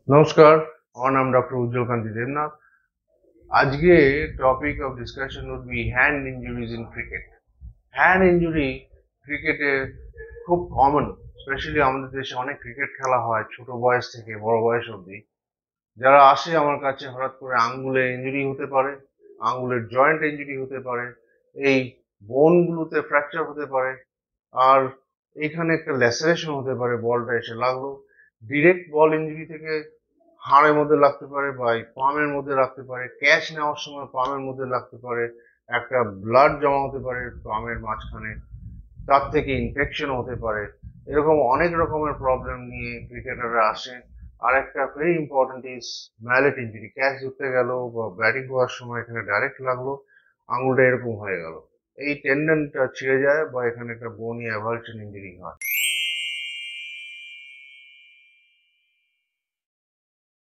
নমস্কার, আমার নাম ডক্টর উজ্জ্বল কান্তি দেবনাথ। আজকে topic of discussion would be hand injuries in cricket. Hand injury ক্রিকেটে খুব কমন, স্পেশালি আমাদের দেশে অনেক ক্রিকেট খেলা হয় ছোট বয়স থেকে বড় বয়স অবধি। যারা আসে আমার কাছে হঠাৎ করে আঙ্গুলে ইঞ্জুরি হতে পারে, আঙ্গুলের জয়েন্ট ইঞ্জুরি হতে পারে, এই বোনগুলোতে ফ্র্যাকচার হতে পারে, আর এখানে একটা ল্যাসারেশন হতে পারে, বলটা এসে লাগলো। ডিরেক্ট বল ইঞ্জুরি থেকে হাড়ের মধ্যে লাগতে পারে বা পামের মধ্যে লাগতে পারে, ক্যাচ নেওয়ার সময় পামের মধ্যে লাগতে পারে, একটা ব্লাড জমা হতে পারে পামের মাঝখানে, তার থেকে ইনফেকশন হতে পারে। এরকম অনেক রকমের প্রবলেম নিয়ে ক্রিকেটাররা আসে। আর একটা very important is mallet injury. Catch ধরতে গেল বা ব্যাটিং করার সময় এখানে ডাইরেক্ট লাগলো, আঙুলটা এরকম হয়ে গেল, এই টেন্ডনটা ছিঁড়ে যায় বা এখানে একটা বোনি অ্যাভালশন ইঞ্জুরি হয়।